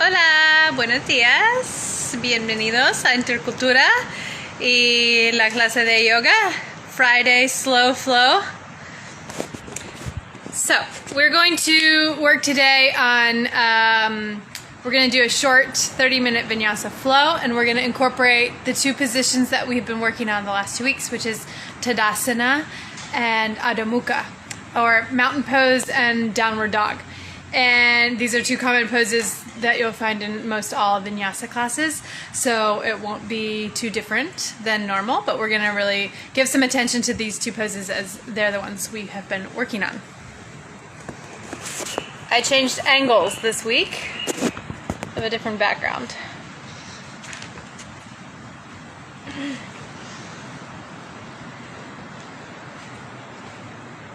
Hola, buenos días, bienvenidos a Intercultura y la clase de yoga, Friday Slow Flow. So, we're going to work today on, we're going to do a short 30-minute vinyasa flow, and we're going to incorporate the two positions that we've been working on the last 2 weeks, which is Tadasana and Adho Mukha, or mountain pose and downward dog. And these are two common poses that you'll find in most all vinyasa classes, so it won't be too different than normal, but we're going to really give some attention to these two poses as they're the ones we have been working on. I changed angles this week of a different background.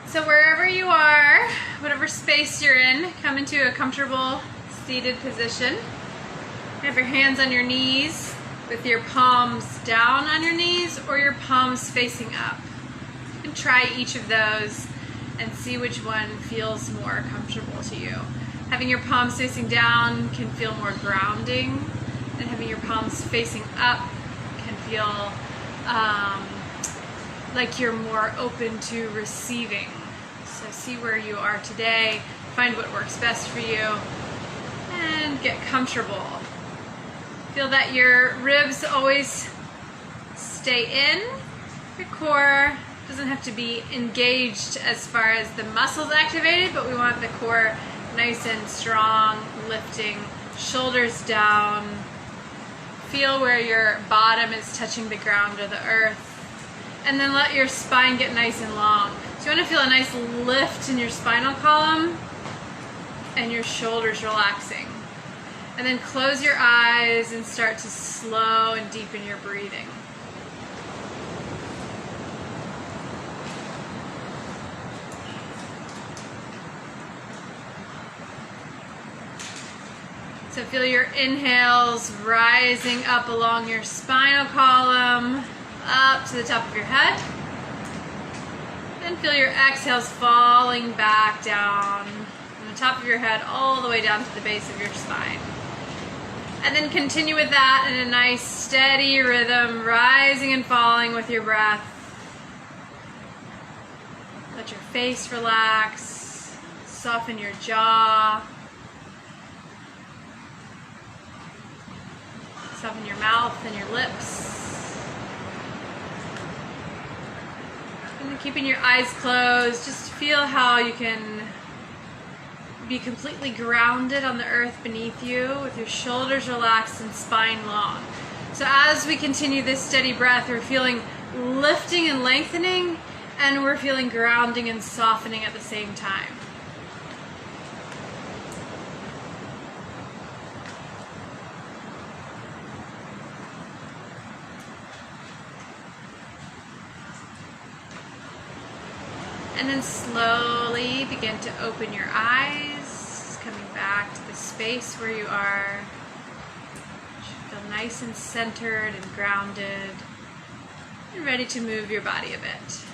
So wherever you are, whatever space you're in, come into a comfortable seated position. Have your hands on your knees with your palms down on your knees or your palms facing up. You can try each of those and see which one feels more comfortable to you. Having your palms facing down can feel more grounding, and having your palms facing up can feel like you're more open to receiving. So see where you are today, find what works best for you, and get comfortable. Feel that your ribs always stay in. Your core doesn't have to be engaged as far as the muscles activated, but we want the core nice and strong, lifting, shoulders down. Feel where your bottom is touching the ground or the earth. And then let your spine get nice and long. So you want to feel a nice lift in your spinal column and your shoulders relaxing. And then close your eyes and start to slow and deepen your breathing. So feel your inhales rising up along your spinal column, up to the top of your head. And feel your exhales falling back down from the top of your head all the way down to the base of your spine. And then continue with that in a nice steady rhythm, rising and falling with your breath. Let your face relax, soften your jaw. Soften your mouth and your lips. And then keeping your eyes closed, just feel how you can be completely grounded on the earth beneath you with your shoulders relaxed and spine long. So as we continue this steady breath, we're feeling lifting and lengthening, and we're feeling grounding and softening at the same time. And then slowly begin to open your eyes, coming back to the space where you are. You should feel nice and centered and grounded and ready to move your body a bit.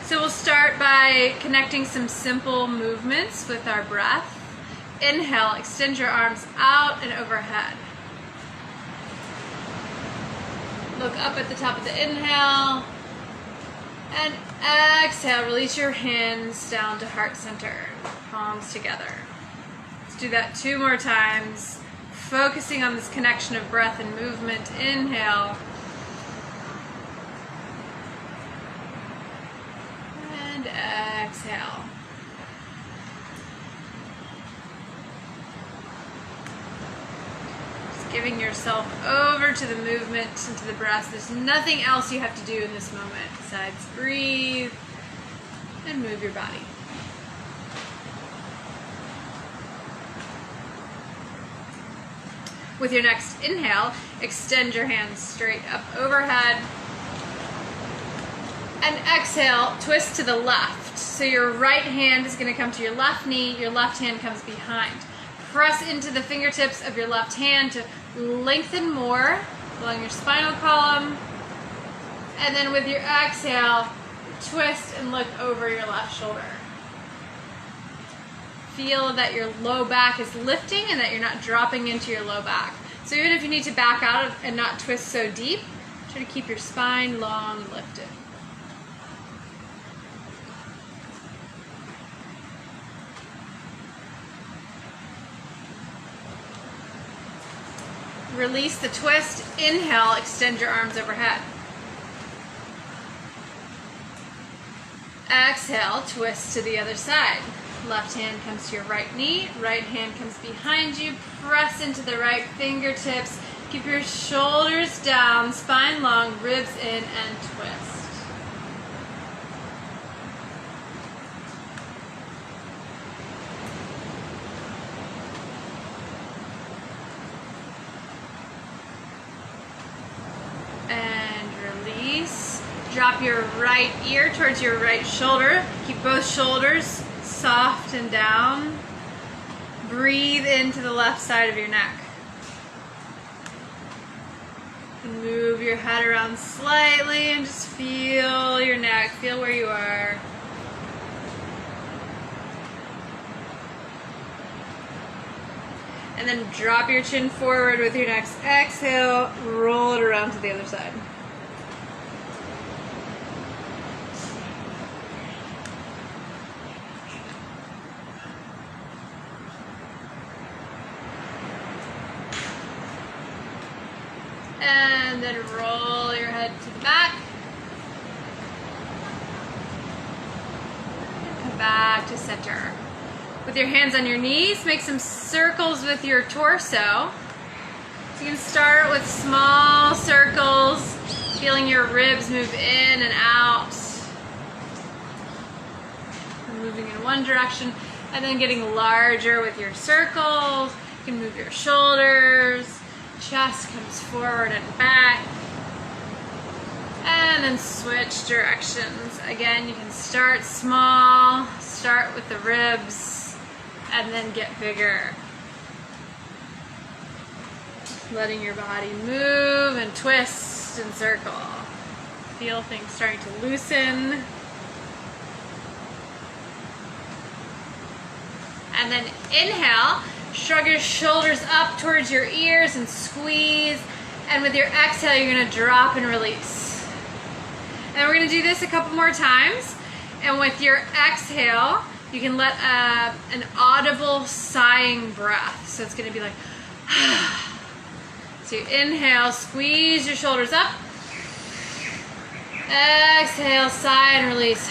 So we'll start by connecting some simple movements with our breath. Inhale, extend your arms out and overhead. Look up at the top of the inhale. And exhale, release your hands down to heart center, palms together. Let's do that 2 more times, focusing on this connection of breath and movement. Inhale. And exhale. Giving yourself over to the movement and to the breath. There's nothing else you have to do in this moment besides breathe and move your body. With your next inhale, extend your hands straight up overhead. And exhale, twist to the left. So your right hand is going to come to your left knee, your left hand comes behind. Press into the fingertips of your left hand to lengthen more along your spinal column. And then with your exhale, twist and look over your left shoulder. feel that your low back is lifting and that you're not dropping into your low back. So even if you need to back out and not twist so deep, try to keep your spine long and lifted. Release the twist. Inhale, extend your arms overhead. Exhale, twist to the other side. Left hand comes to your right knee, right hand comes behind you. Press into the right fingertips. Keep your shoulders down, spine long, ribs in, and twist. And release. Drop your right ear towards your right shoulder. Keep both shoulders soft and down. Breathe into the left side of your neck. And move your head around slightly and just feel your neck. Feel where you are. And then drop your chin forward with your next exhale. Roll it around to the other side. And then roll your head to the back. Come back to center. With your hands on your knees, make some circles with your torso. So you can start with small circles, feeling your ribs move in and out. Moving in one direction, and then getting larger with your circles. You can move your shoulders. Chest comes forward and back. And then switch directions. Again, you can start small, start with the ribs, and then get bigger. Letting your body move and twist and circle. Feel things starting to loosen. And then inhale. Shrug your shoulders up towards your ears and squeeze. And with your exhale, you're going to drop and release. And we're going to do this a couple more times. And with your exhale, you can let an audible sighing breath. So it's going to be like, so you inhale, squeeze your shoulders up. Exhale, sigh and release.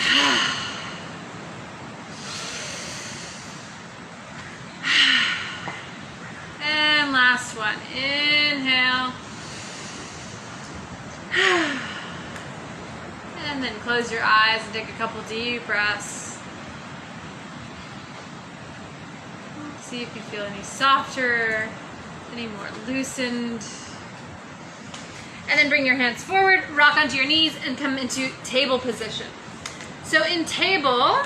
And last one. Inhale. And then close your eyes and take a couple deep breaths. See if you feel any softer, any more loosened. And then bring your hands forward, rock onto your knees, and come into table position. So in table,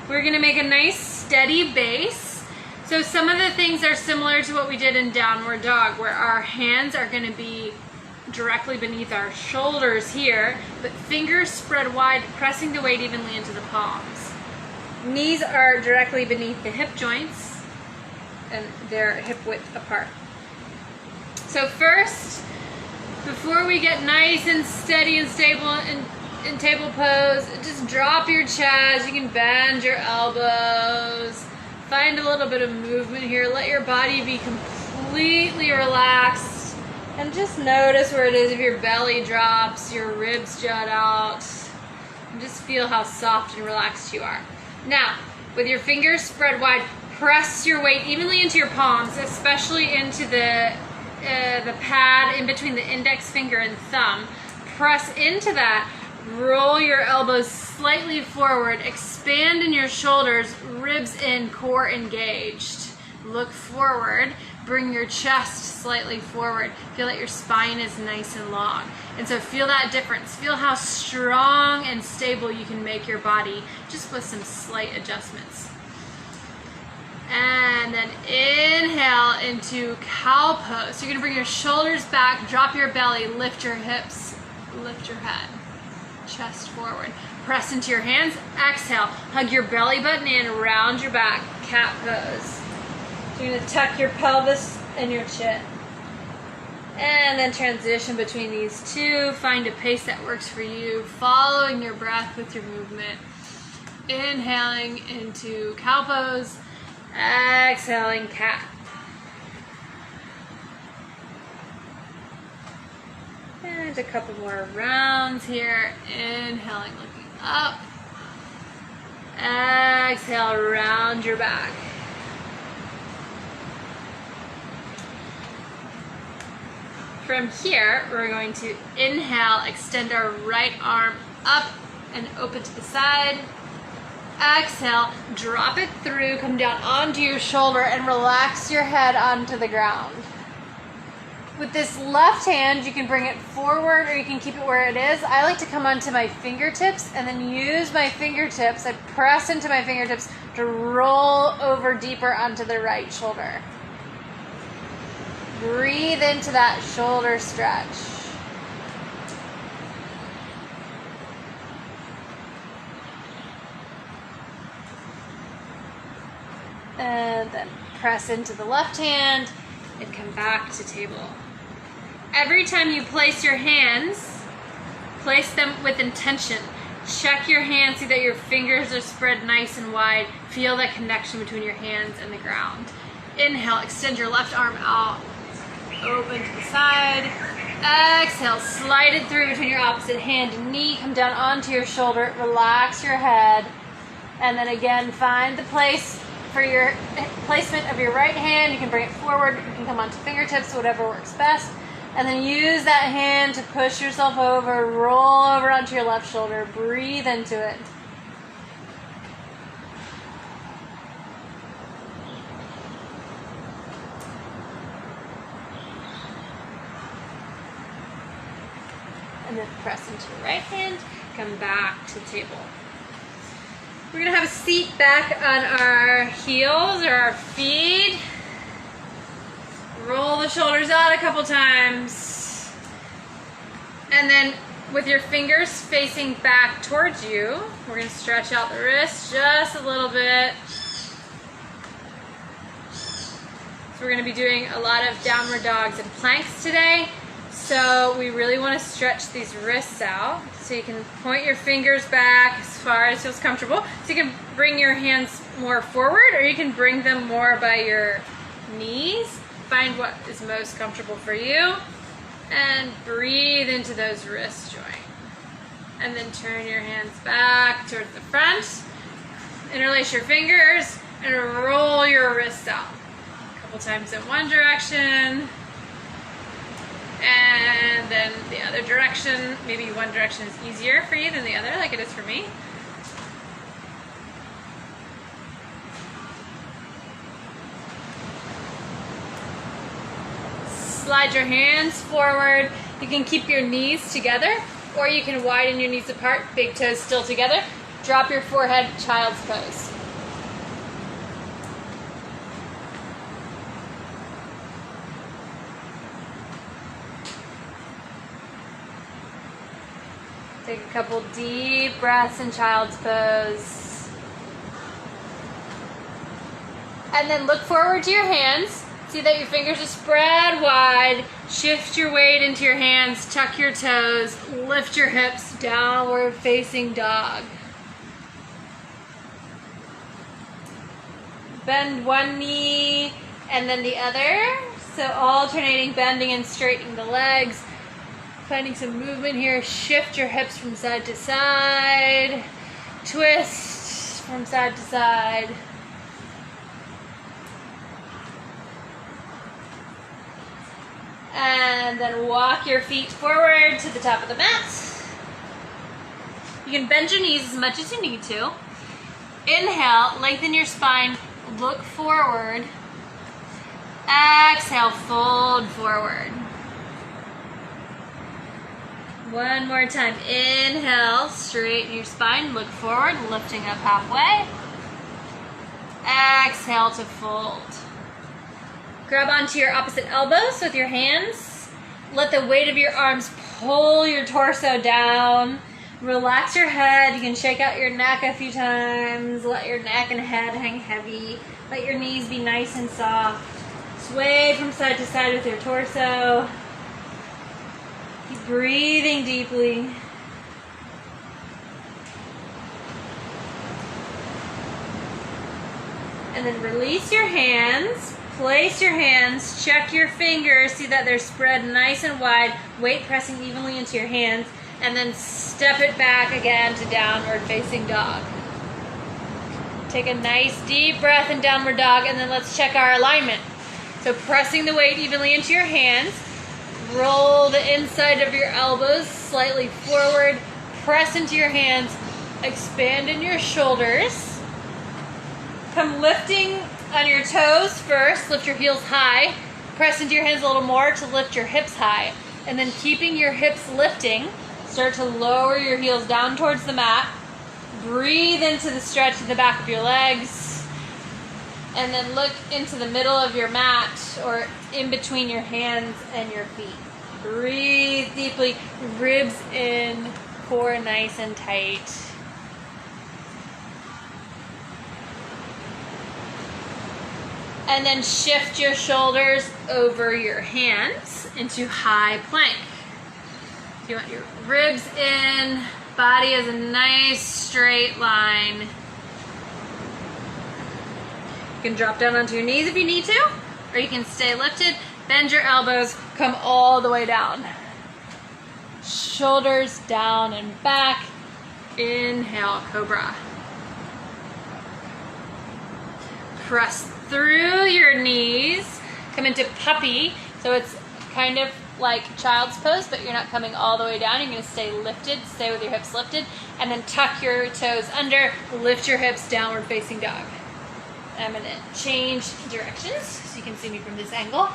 we're going to make a nice steady base. So some of the things are similar to what we did in downward dog, where our hands are going to be directly beneath our shoulders here, but fingers spread wide, pressing the weight evenly into the palms. Knees are directly beneath the hip joints, and they're hip width apart. So first, before we get nice and steady and stable in table pose, just drop your chest. You can bend your elbows. Find a little bit of movement here. Let your body be completely relaxed. And just notice where it is. If your belly drops, your ribs jut out. And just feel how soft and relaxed you are. Now, with your fingers spread wide, press your weight evenly into your palms, especially into the pad in between the index finger and thumb. Press into that. Roll your elbows slightly forward. Expand in your shoulders, ribs in, core engaged. Look forward. Bring your chest slightly forward. Feel that your spine is nice and long. And so feel that difference. Feel how strong and stable you can make your body just with some slight adjustments. And then inhale into cow pose. So you're going to bring your shoulders back, drop your belly, lift your hips, lift your head. Chest forward. press into your hands. Exhale, hug your belly button in, round your back, cat pose. So you're gonna tuck your pelvis and your chin. And then transition between these two. Find a pace that works for you, following your breath with your movement. Inhaling into cow pose, exhaling cat. And a couple more rounds here. Inhaling, looking up. Exhale, round your back. From here, we're going to inhale, extend our right arm up and open to the side. Exhale, drop it through, come down onto your shoulder and relax your head onto the ground. With this left hand, you can bring it forward or you can keep it where it is. I like to come onto my fingertips and then use my fingertips. I press into my fingertips to roll over deeper onto the right shoulder. Breathe into that shoulder stretch. And then press into the left hand and come back to table. Every time you place your hands, place them with intention. Check your hands, see that your fingers are spread nice and wide. Feel that connection between your hands and the ground. Inhale, extend your left arm out. Open to the side. Exhale, slide it through between your opposite hand and knee. Come down onto your shoulder. Relax your head. And then again, find the place for your placement of your right hand. You can bring it forward. You can come onto fingertips, whatever works best. And then use that hand to push yourself over. Roll over onto your left shoulder. Breathe into it. And then press into your right hand, come back to table. We're gonna have a seat back on our heels or our feet. Roll the shoulders out a couple times. And then with your fingers facing back towards you, we're gonna stretch out the wrist just a little bit. So we're gonna be doing a lot of downward dogs and planks today. So we really want to stretch these wrists out. So you can point your fingers back as far as feels comfortable. So you can bring your hands more forward or you can bring them more by your knees. Find what is most comfortable for you. And breathe into those wrist joints. And then turn your hands back towards the front. Interlace your fingers and roll your wrists out. A couple times in one direction. And then the other direction. Maybe one direction is easier for you than the other, like it is for me. Slide your hands forward. You can keep your knees together, or you can widen your knees apart, big toes still together. Drop your forehead, child's pose. Take a couple deep breaths in child's pose. And then look forward to your hands. See that your fingers are spread wide. Shift your weight into your hands. Tuck your toes. Lift your hips. Downward facing dog. Bend one knee and then the other. So alternating, bending and straightening the legs. Finding some movement here. Shift your hips from side to side. Twist from side to side. And then walk your feet forward to the top of the mat. You can bend your knees as much as you need to. Inhale, lengthen your spine, look forward. Exhale, fold forward. One more time. Inhale, straighten your spine, look forward, lifting up halfway. Exhale to fold. Grab onto your opposite elbows with your hands. Let the weight of your arms pull your torso down. Relax your head. You can shake out your neck a few times. Let your neck and head hang heavy. Let your knees be nice and soft. Sway from side to side with your torso. Keep breathing deeply. And then release your hands. Place your hands. Check your fingers. See that they're spread nice and wide. Weight pressing evenly into your hands. And then step it back again to downward facing dog. Take a nice deep breath in downward dog, and then let's check our alignment. So pressing the weight evenly into your hands. Roll the inside of your elbows slightly forward. Press into your hands. Expand in your shoulders. Come lifting on your toes first. Lift your heels high. Press into your hands a little more to lift your hips high. And then keeping your hips lifting, start to lower your heels down towards the mat. Breathe into the stretch in the back of your legs. And then look into the middle of your mat or in between your hands and your feet. Breathe deeply. Ribs in, core nice and tight. And then shift your shoulders over your hands into high plank. You want your ribs in, body is a nice straight line. You can drop down onto your knees if you need to, or you can stay lifted. Bend your elbows, come all the way down. Shoulders down and back. Inhale, cobra. Press through your knees. Come into puppy. So it's kind of like child's pose, but you're not coming all the way down. You're going to stay lifted, stay with your hips lifted, and then tuck your toes under, lift your hips, downward facing dog. I'm going to change directions so you can see me from this angle.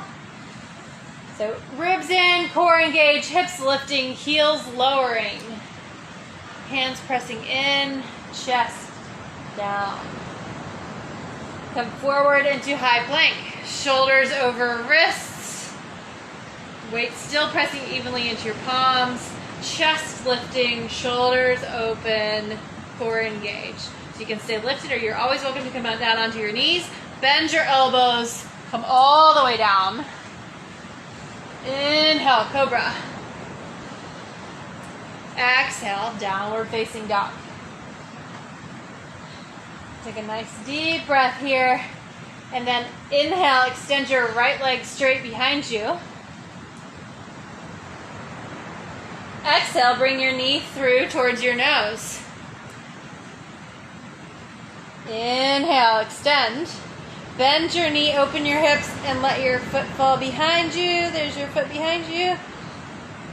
So ribs in, core engaged, hips lifting, heels lowering, hands pressing in, chest down. Come forward into high plank, shoulders over wrists. Weight still pressing evenly into your palms, chest lifting, shoulders open, core engaged. So you can stay lifted, or you're always welcome to come down onto your knees. Bend your elbows, come all the way down. Inhale, cobra. Exhale, downward facing dog. Take a nice deep breath here. And then inhale, extend your right leg straight behind you. Exhale, bring your knee through towards your nose. Inhale, extend. Bend your knee, open your hips, and let your foot fall behind you. There's your foot behind you.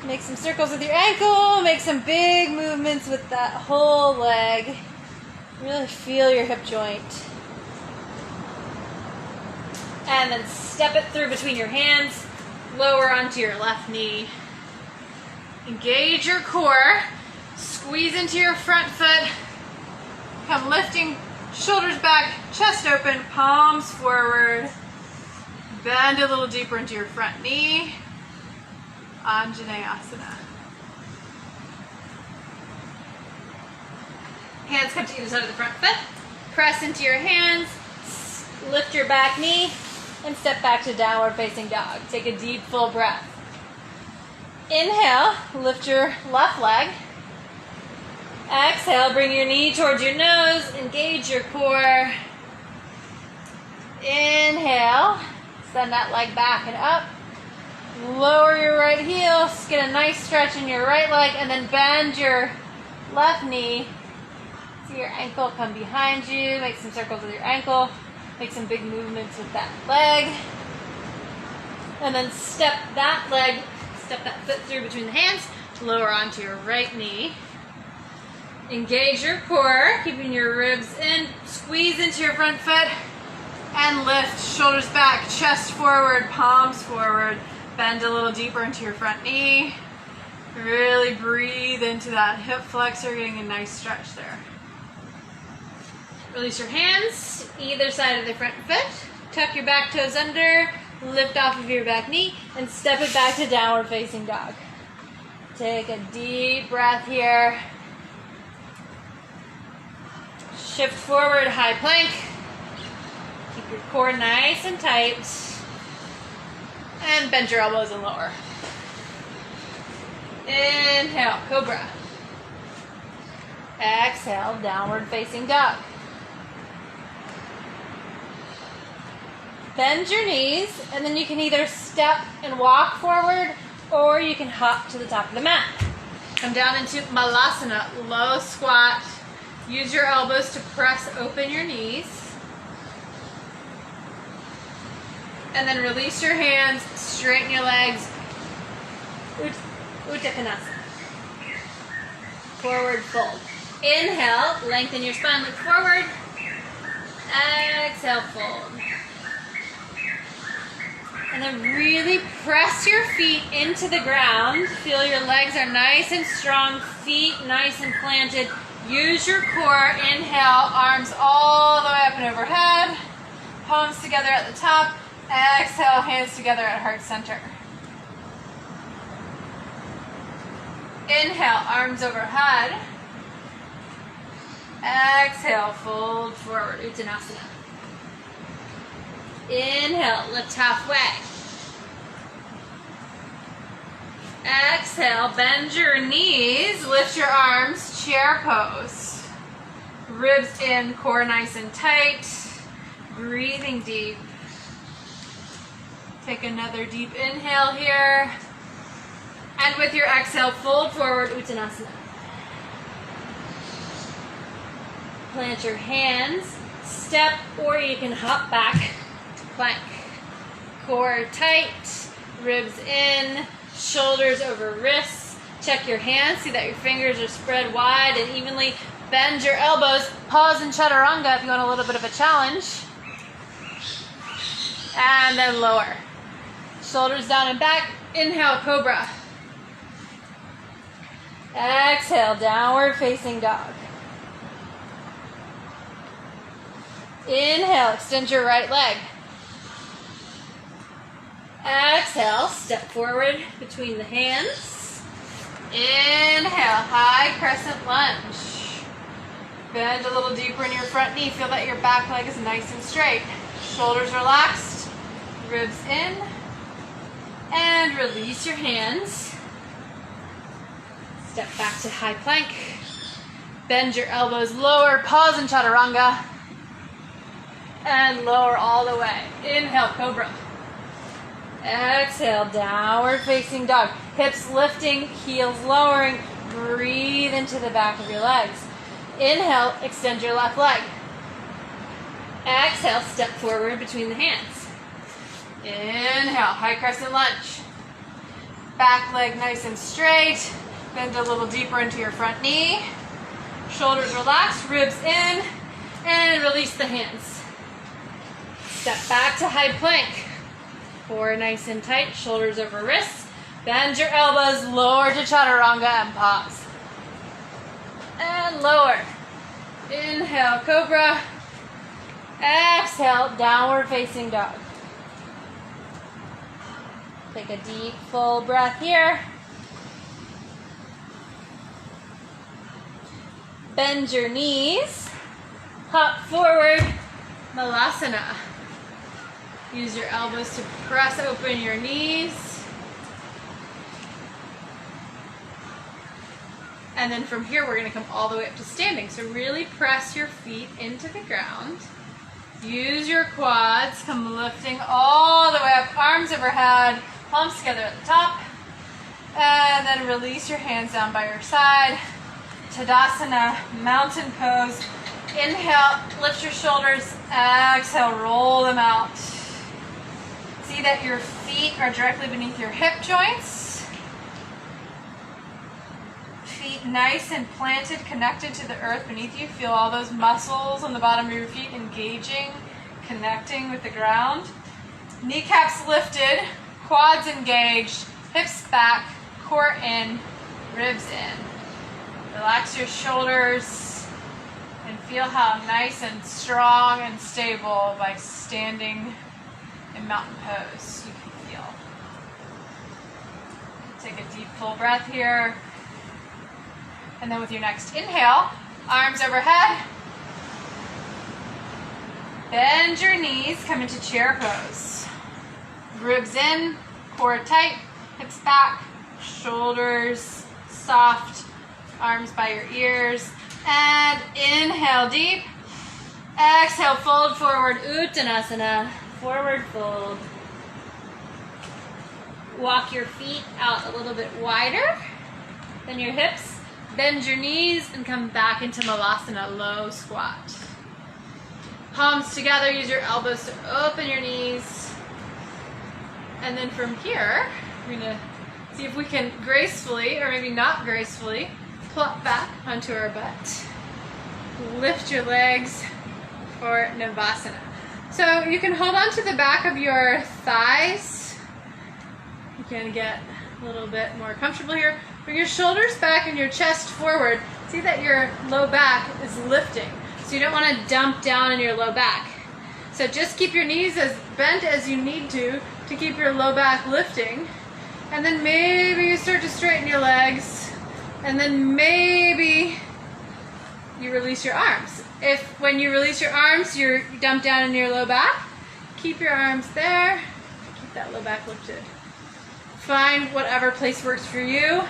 Make some circles with your ankle. Make some big movements with that whole leg. Really feel your hip joint. And then step it through between your hands. Lower onto your left knee. Engage your core. Squeeze into your front foot. Come lifting, shoulders back, chest open, palms forward. Bend a little deeper into your front knee. Anjaneyasana. Hands come to either side of the front foot. Press into your hands. Lift your back knee and step back to downward facing dog. Take a deep, full breath. Inhale, lift your left leg. Exhale, bring your knee towards your nose. Engage your core. Inhale, send that leg back and up. Lower your right heel. Get a nice stretch in your right leg, and then bend your left knee. See your ankle come behind you. Make some circles with your ankle. Make some big movements with that leg. And then step that foot through between the hands to lower onto your right knee. Engage your core, keeping your ribs in. Squeeze into your front foot and lift. Shoulders back, chest forward, palms forward. Bend a little deeper into your front knee. Really breathe into that hip flexor, getting a nice stretch there. Release your hands, either side of the front foot. Tuck your back toes under, lift off of your back knee, and step it back to downward facing dog. Take a deep breath here. Shift forward, high plank. Keep your core nice and tight. And bend your elbows and lower. Inhale, cobra. Exhale, downward facing dog. Bend your knees, and then you can either step and walk forward, or you can hop to the top of the mat. Come down into Malasana, low squat. Use your elbows to press open your knees. And then release your hands, straighten your legs. Uttanasana. Forward fold. Inhale, lengthen your spine, look forward. Exhale, fold. And then really press your feet into the ground. Feel your legs are nice and strong, feet nice and planted. Use your core. Inhale, arms all the way up and overhead. Palms together at the top. Exhale, hands together at heart center. Inhale, arms overhead. Exhale, fold forward, Uttanasana. Inhale, lift halfway. Exhale, bend your knees, lift your arms, chair pose. Ribs in, core nice and tight. Breathing deep. Take another deep inhale here. And with your exhale, fold forward, Uttanasana. Plant your hands, step, or you can hop back. Plank. Core tight, ribs in, shoulders over wrists. Check your hands, see that your fingers are spread wide and evenly. Bend your elbows, pause in chaturanga if you want a little bit of a challenge. And then lower. Shoulders down and back. Inhale, cobra. Exhale, downward facing dog. Inhale, extend your right leg. Exhale, step forward between the hands. Inhale, high crescent lunge. Bend a little deeper in your front knee. Feel that your back leg is nice and straight. Shoulders relaxed, ribs in. And release your hands. Step back to high plank. Bend your elbows lower, pause in chaturanga. And lower all the way. Inhale, cobra. Exhale, downward facing dog. Hips lifting, heels lowering. Breathe into the back of your legs. Inhale, extend your left leg. Exhale, step forward between the hands. Inhale, high crescent lunge. Back leg nice and straight. Bend a little deeper into your front knee. Shoulders relaxed, ribs in. And release the hands. Step back to high plank. Core nice and tight, shoulders over wrists. Bend your elbows, lower to chaturanga and pause. And lower. Inhale, cobra. Exhale, downward facing dog. Take a deep, full breath here. Bend your knees. Hop forward, Malasana. Use your elbows to press open your knees. And then from here, we're going to come all the way up to standing. So really press your feet into the ground. Use your quads. Come lifting all the way up. Arms overhead. Palms together at the top. And then release your hands down by your side. Tadasana, mountain pose. Inhale, lift your shoulders. Exhale, roll them out. See that your feet are directly beneath your hip joints. Feet nice and planted, connected to the earth beneath you. Feel all those muscles on the bottom of your feet engaging, connecting with the ground. Kneecaps lifted, quads engaged, hips back, core in, ribs in. Relax your shoulders and feel how nice and strong and stable by standing in mountain pose you can feel. Take a deep full breath here. And then with your next inhale, arms overhead. Bend your knees, come into chair pose. Ribs in, core tight, hips back, shoulders soft, arms by your ears. And inhale deep. Exhale, fold forward, Uttanasana, forward fold. Walk your feet out a little bit wider than your hips. Bend your knees and come back into Navasana, low squat. Palms together, use your elbows to open your knees. And then from here, we're gonna see if we can gracefully, or maybe not gracefully, plop back onto our butt. Lift your legs for Navasana. So you can hold on to the back of your thighs. You can get a little bit more comfortable here. Bring your shoulders back and your chest forward. See that your low back is lifting. So you don't want to dump down in your low back. So just keep your knees as bent as you need to keep your low back lifting. And then maybe you start to straighten your legs. And then maybe you release your arms. If when you release your arms, you're dumped down in your low back, keep your arms there. Keep that low back lifted. Find whatever place works for you.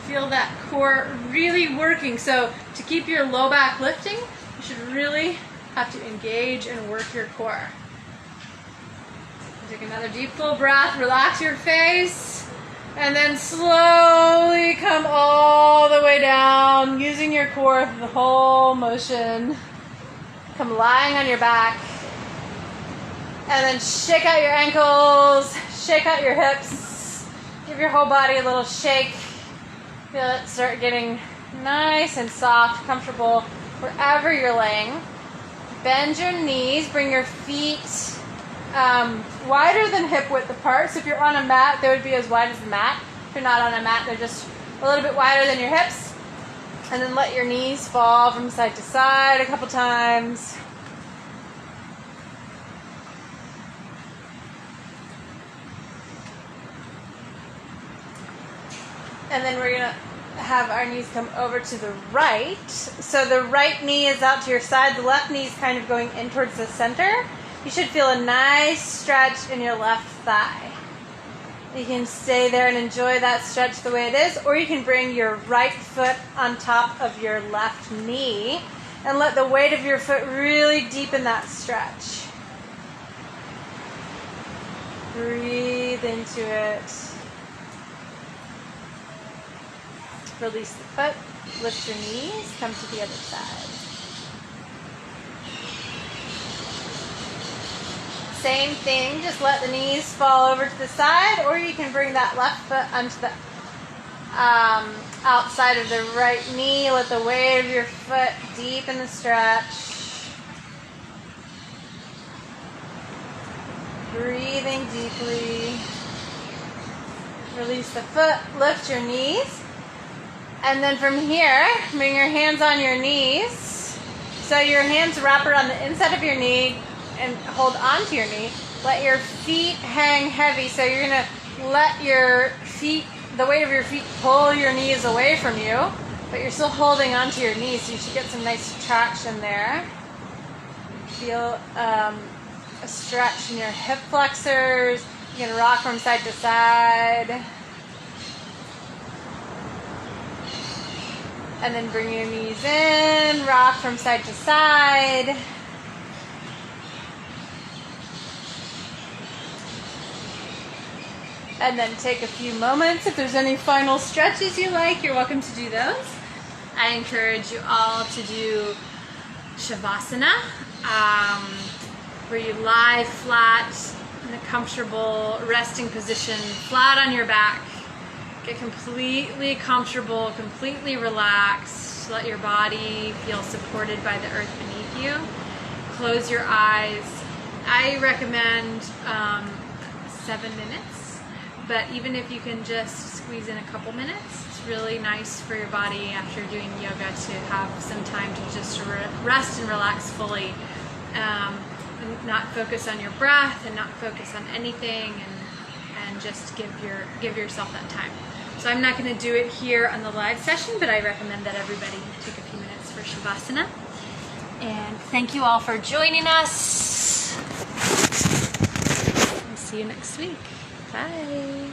Feel that core really working. So to keep your low back lifting, you should really have to engage and work your core. Take another deep full breath, relax your face, and then slowly come all the way down, using your core for the whole motion. Come lying on your back, and then shake out your ankles, shake out your hips, give your whole body a little shake. Feel it start getting nice and soft, comfortable wherever you're laying. Bend your knees, bring your feet wider than hip width apart. So if you're on a mat, they would be as wide as the mat. If you're not on a mat, they're just a little bit wider than your hips. And then let your knees fall from side to side a couple times. And then we're going to have our knees come over to the right. So the right knee is out to your side. The left knee is kind of going in towards the center. You should feel a nice stretch in your left thigh. You can stay there and enjoy that stretch the way it is, or you can bring your right foot on top of your left knee and let the weight of your foot really deepen that stretch. Breathe into it. Release the foot, lift your knees, come to the other side. Same thing, just let the knees fall over to the side, or you can bring that left foot onto the outside of the right knee. Let the weight of your foot deepen the stretch. Breathing deeply. Release the foot, lift your knees. And then from here, bring your hands on your knees. So your hands wrap around the inside of your knee and hold onto your knee. Let your feet hang heavy. So you're going to let your feet, the weight of your feet, pull your knees away from you. But you're still holding onto your knees, so you should get some nice traction there. Feel a stretch in your hip flexors. You can rock from side to side. And then bring your knees in, rock from side to side. And then take a few moments. If there's any final stretches you like, you're welcome to do those. I encourage you all to do Shavasana, where you lie flat in a comfortable resting position, flat on your back. Get completely comfortable, completely relaxed. Let your body feel supported by the earth beneath you. Close your eyes. I recommend 7 minutes, but even if you can just squeeze in a couple minutes, it's really nice for your body after doing yoga to have some time to just rest and relax fully, and not focus on your breath and not focus on anything, and just give yourself that time. So I'm not going to do it here on the live session, but I recommend that everybody take a few minutes for Shavasana. And thank you all for joining us. I'll see you next week. Bye.